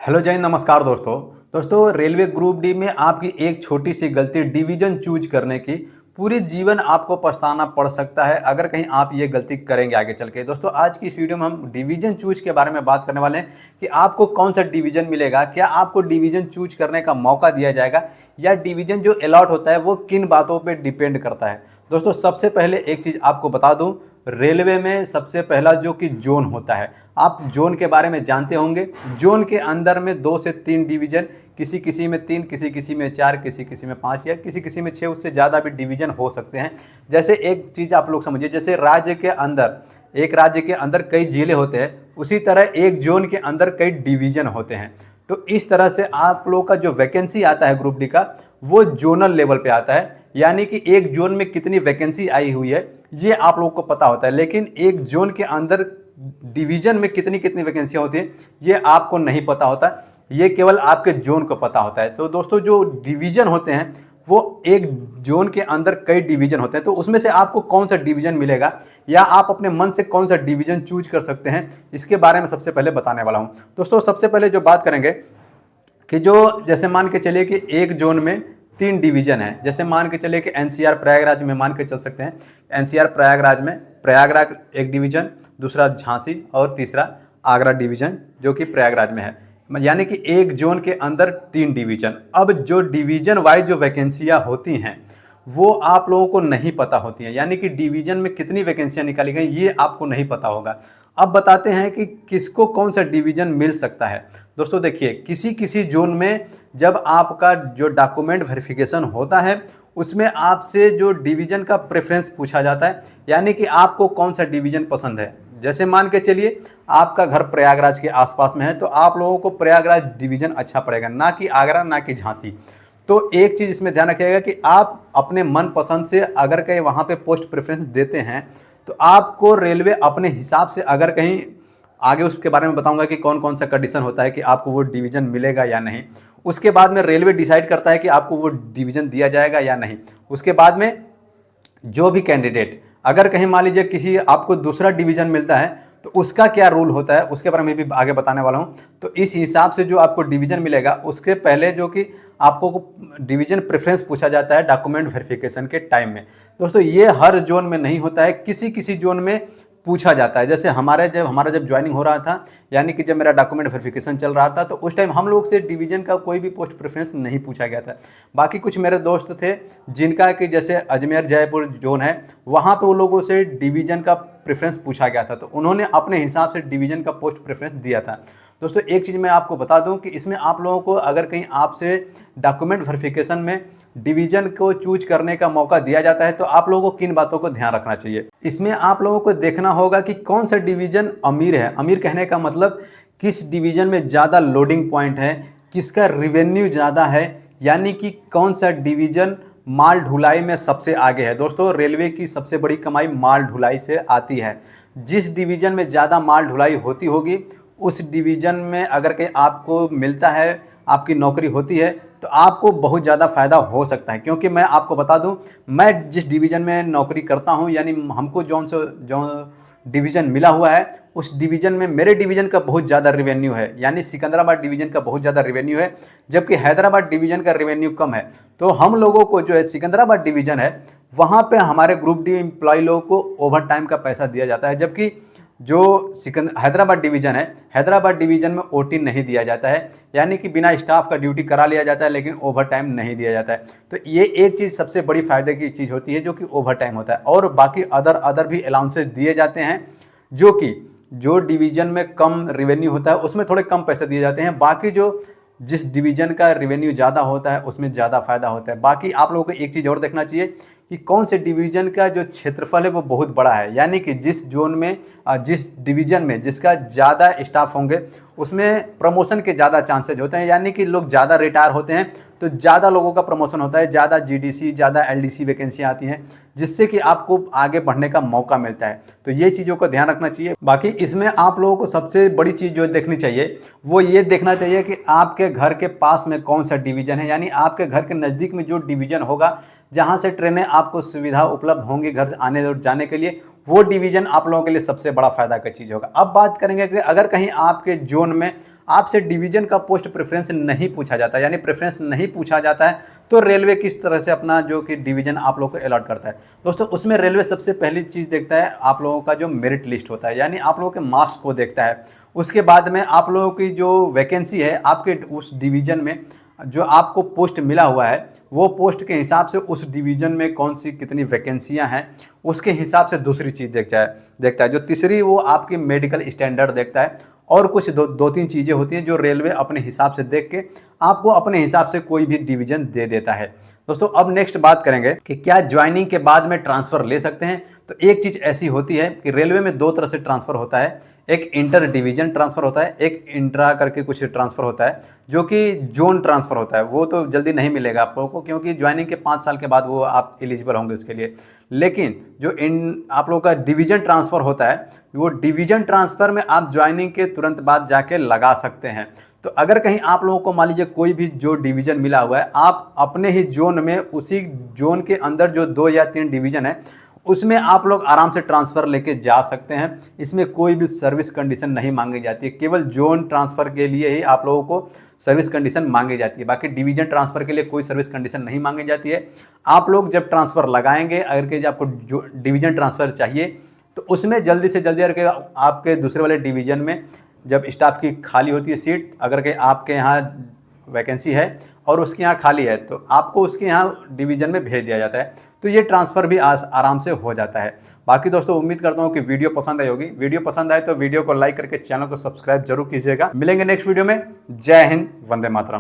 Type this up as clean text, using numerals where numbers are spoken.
Hello जय हिंद, नमस्कार दोस्तों रेलवे ग्रुप डी में आपकी एक छोटी सी गलती डिवीजन चूज करने की पूरी जीवन आपको पछताना पड़ सकता है अगर कहीं आप ये गलती करेंगे आगे चल के। दोस्तों आज की इस वीडियो में हम डिवीजन चूज के बारे में बात करने वाले हैं कि आपको कौन सा डिवीजन मिलेगा, क्या आपको डिवीजन चूज करने का मौका दिया जाएगा या डिवीजन जो अलॉट होता है वो किन बातों पर डिपेंड करता है। दोस्तों सबसे पहले एक चीज़ आपको बता दूं, रेलवे में सबसे पहला जो कि जोन होता है, आप जोन के बारे में जानते होंगे। जोन के अंदर में 2 से 3 डिवीजन, किसी किसी में 3, किसी किसी में 4, किसी किसी में 5 या किसी किसी में 6, उससे ज़्यादा भी डिवीजन हो सकते हैं। जैसे एक चीज़ आप लोग समझिए, जैसे राज्य के अंदर एक राज्य के अंदर कई जिले होते हैं, उसी तरह एक जोन के अंदर कई डिवीजन होते हैं। तो इस तरह से आप लोग का जो वैकेंसी आता है ग्रुप डी का, वो जोनल लेवल पे आता है, यानी कि एक जोन में कितनी वैकेंसी आई हुई है ये आप लोगों को पता होता है, लेकिन एक जोन के अंदर डिवीजन में कितनी कितनी वैकेंसियां होती हैं ये आपको नहीं पता होता, ये केवल आपके जोन को पता होता है। तो दोस्तों जो डिवीजन होते हैं वो एक जोन के अंदर कई डिवीजन होते हैं, तो उसमें से आपको कौन सा डिवीजन मिलेगा या आप अपने मन से कौन सा डिवीजन चूज कर सकते हैं, इसके बारे में सबसे पहले बताने वाला हूं। दोस्तों सबसे पहले जो बात करेंगे कि जो जैसे मान के चलिए कि एक जोन में 3 डिवीजन है, जैसे मान के चलिए कि एनसीआर प्रयागराज में मान के चल सकते हैं। एनसीआर प्रयागराज में प्रयागराज एक डिवीजन, दूसरा झांसी और तीसरा आगरा डिवीजन जो कि प्रयागराज में है, यानी कि एक जोन के अंदर 3 डिवीजन। अब जो डिवीजन वाइज जो वैकेंसियाँ होती हैं वो आप लोगों को नहीं पता होती हैं, यानी कि डिवीजन में कितनी वैकेंसियाँ निकाली गई ये आपको नहीं पता होगा। अब बताते हैं कि किसको कौन सा डिवीजन मिल सकता है। दोस्तों देखिए, किसी किसी जोन में जब आपका जो डॉक्यूमेंट वेरिफिकेशन होता है उसमें आपसे जो डिवीजन का प्रेफरेंस पूछा जाता है, यानी कि आपको कौन सा डिवीजन पसंद है। जैसे मान के चलिए आपका घर प्रयागराज के आसपास में है तो आप लोगों को प्रयागराज डिवीजन अच्छा पड़ेगा, ना कि आगरा, ना कि झांसी। तो एक चीज़ इसमें ध्यान रखिएगा कि आप अपने मन पसंद से अगर कहीं वहाँ पे पोस्ट प्रेफरेंस देते हैं तो आपको रेलवे अपने हिसाब से, अगर कहीं आगे उसके बारे में बताऊंगा कि कौन कौन सा कंडीशन होता है कि आपको वो डिवीज़न मिलेगा या नहीं, उसके बाद में रेलवे डिसाइड करता है कि आपको वो डिवीज़न दिया जाएगा या नहीं। उसके बाद में जो भी कैंडिडेट, अगर कहीं मान लीजिए किसी आपको दूसरा डिवीज़न मिलता है तो उसका क्या रूल होता है उसके बारे में भी आगे बताने वाला हूँ। तो इस हिसाब से जो आपको डिवीज़न मिलेगा उसके पहले जो कि आपको डिवीज़न प्रेफरेंस पूछा जाता है डॉक्यूमेंट वेरिफिकेशन के टाइम में। दोस्तों ये हर जोन में नहीं होता है, किसी किसी जोन में पूछा जाता है। जैसे हमारा जब ज्वाइनिंग हो रहा था, यानी कि जब मेरा डॉक्यूमेंट वेरिफिकेशन चल रहा था, तो उस टाइम हम लोग से डिवीज़न का कोई भी पोस्ट प्रेफरेंस नहीं पूछा गया था। बाकी कुछ मेरे दोस्त थे जिनका कि जैसे अजमेर जयपुर जोन है, वहाँ पे वो लोगों से डिवीज़न का प्रेफरेंस पूछा गया था, तो उन्होंने अपने हिसाब से डिवीज़न का पोस्ट प्रेफरेंस दिया था। दोस्तों एक चीज़ मैं आपको बता दूं कि इसमें आप लोगों को अगर कहीं आपसे डॉक्यूमेंट वेरिफिकेशन में डिवीज़न को चूज करने का मौका दिया जाता है तो आप लोगों को किन बातों को ध्यान रखना चाहिए। इसमें आप लोगों को देखना होगा कि कौन सा डिवीज़न अमीर है। अमीर कहने का मतलब किस डिवीज़न में ज़्यादा लोडिंग पॉइंट है, किसका रिवेन्यू ज़्यादा है, यानी कि कौन सा डिवीज़न माल ढुलाई में सबसे आगे है। दोस्तों रेलवे की सबसे बड़ी कमाई माल ढुलाई से आती है। जिस डिवीज़न में ज़्यादा माल ढुलाई होती होगी उस डिवीज़न में अगर कहीं आपको मिलता है, आपकी नौकरी होती है, तो आपको बहुत ज़्यादा फ़ायदा हो सकता है। क्योंकि मैं आपको बता दूं, मैं जिस डिवीज़न में नौकरी करता हूं, यानी हमको जो डिवीज़न मिला हुआ है उस डिवीज़न में मेरे डिवीज़न का बहुत ज़्यादा रिवेन्यू है, यानी सिकंदराबाद डिवीज़न का बहुत ज़्यादा रिवेन्यू है, जबकि हैदराबाद डिवीज़न का रिवेन्यू कम है। तो हम लोगों को जो है सिकंदराबाद डिवीज़न है वहाँ पे हमारे ग्रुप डी एम्प्लॉय लोगों को ओवर टाइम का पैसा दिया जाता है, जबकि जो हैदराबाद डिवीज़न है, हैदराबाद डिवीज़न में ओटी नहीं दिया जाता है, यानी कि बिना स्टाफ का ड्यूटी करा लिया जाता है लेकिन ओवर टाइम नहीं दिया जाता है। तो ये एक चीज़ सबसे बड़ी फ़ायदे की चीज़ होती है जो कि ओवर टाइम होता है। और बाकी अदर भी अलाउंसेस दिए जाते हैं जो कि जो डिवीज़न में कम रिवेन्यू होता है उसमें थोड़े कम पैसे दिए जाते हैं, बाकी जो जिस डिवीज़न का रिवेन्यू ज़्यादा होता है उसमें ज़्यादा फ़ायदा होता है। बाकी आप लोगों को एक चीज़ और देखना चाहिए कि कौन से डिवीज़न का जो क्षेत्रफल है वो बहुत बड़ा है, यानी कि जिस जोन में जिस डिवीज़न में जिसका ज़्यादा स्टाफ होंगे उसमें प्रमोशन के ज़्यादा चांसेज होते हैं, यानी कि लोग ज़्यादा रिटायर होते हैं तो ज़्यादा लोगों का प्रमोशन होता है, ज़्यादा जीडीसी, ज़्यादा एलडीसी वैकेंसियाँ आती हैं, जिससे कि आपको आगे बढ़ने का मौका मिलता है। तो ये चीज़ों को ध्यान रखना चाहिए। बाकी इसमें आप लोगों को सबसे बड़ी चीज़ जो देखनी चाहिए वो ये देखना चाहिए कि आपके घर के पास में कौन सा डिवीज़न है, यानी आपके घर के नज़दीक में जो डिवीज़न होगा जहाँ से ट्रेनें आपको सुविधा उपलब्ध होंगी घर आने और जाने के लिए, वो डिवीज़न आप लोगों के लिए सबसे बड़ा फ़ायदा का चीज़ होगा। अब बात करेंगे कि अगर कहीं आपके जोन में आपसे डिवीजन का पोस्ट प्रेफरेंस नहीं पूछा जाता है, यानी प्रेफरेंस नहीं पूछा जाता है, तो रेलवे किस तरह से अपना जो कि डिवीजन आप लोगों को अलॉट करता है। दोस्तों उसमें रेलवे सबसे पहली चीज़ देखता है आप लोगों का जो मेरिट लिस्ट होता है, यानी आप लोगों के मार्क्स को देखता है। उसके बाद में आप लोगों की जो वैकेंसी है आपके उस डिवीजन में, जो आपको पोस्ट मिला हुआ है वो पोस्ट के हिसाब से उस डिवीजन में कौन सी कितनी वैकेंसियां हैं उसके हिसाब से दूसरी चीज़ देखता है। जो तीसरी वो आपकी मेडिकल स्टैंडर्ड देखता है, और कुछ दो तीन चीज़ें होती हैं जो रेलवे अपने हिसाब से देख के आपको अपने हिसाब से कोई भी डिवीजन दे देता है। दोस्तों अब नेक्स्ट बात करेंगे कि क्या ज्वाइनिंग के बाद में ट्रांसफ़र ले सकते हैं। तो एक चीज़ ऐसी होती है कि रेलवे में दो तरह से ट्रांसफ़र होता है, एक इंटर डिवीजन ट्रांसफ़र होता है, एक इंट्रा करके कुछ ट्रांसफ़र होता है, जो कि जोन ट्रांसफ़र होता है। वो तो जल्दी नहीं मिलेगा आप लोगों को, क्योंकि ज्वाइनिंग के 5 साल के बाद वो आप एलिजिबल होंगे उसके लिए। लेकिन जो आप लोगों का डिवीजन ट्रांसफ़र होता है, वो डिवीजन ट्रांसफ़र में आप ज्वाइनिंग के तुरंत बाद जाके लगा सकते हैं। तो अगर कहीं आप लोगों को मान लीजिए कोई भी जो डिवीज़न मिला हुआ है, आप अपने ही जोन में उसी जोन के अंदर जो 2 या 3 डिवीज़न है उसमें आप लोग आराम से ट्रांसफ़र लेके जा सकते हैं। इसमें कोई भी सर्विस कंडीशन नहीं मांगी जाती है, केवल जोन ट्रांसफ़र के लिए ही आप लोगों को सर्विस कंडीशन मांगी जाती है। बाकी डिवीजन ट्रांसफ़र के लिए कोई सर्विस कंडीशन नहीं मांगी जाती है। आप लोग जब ट्रांसफ़र लगाएंगे, अगर कि आपको जो डिवीजन ट्रांसफ़र चाहिए तो उसमें जल्दी से जल्दी अगर आपके दूसरे वाले डिवीज़न में जब स्टाफ की खाली होती है सीट, अगर कि आपके यहाँ वैकेंसी है और उसके यहाँ खाली है, तो आपको उसके यहाँ डिवीज़न में भेज दिया जाता है। तो ये ट्रांसफ़र भी आराम से हो जाता है। बाकी दोस्तों उम्मीद करता हूँ कि वीडियो पसंद आई होगी। वीडियो पसंद आए तो वीडियो को लाइक करके चैनल को सब्सक्राइब जरूर कीजिएगा। मिलेंगे नेक्स्ट वीडियो में। जय हिंद, वंदे मातरम।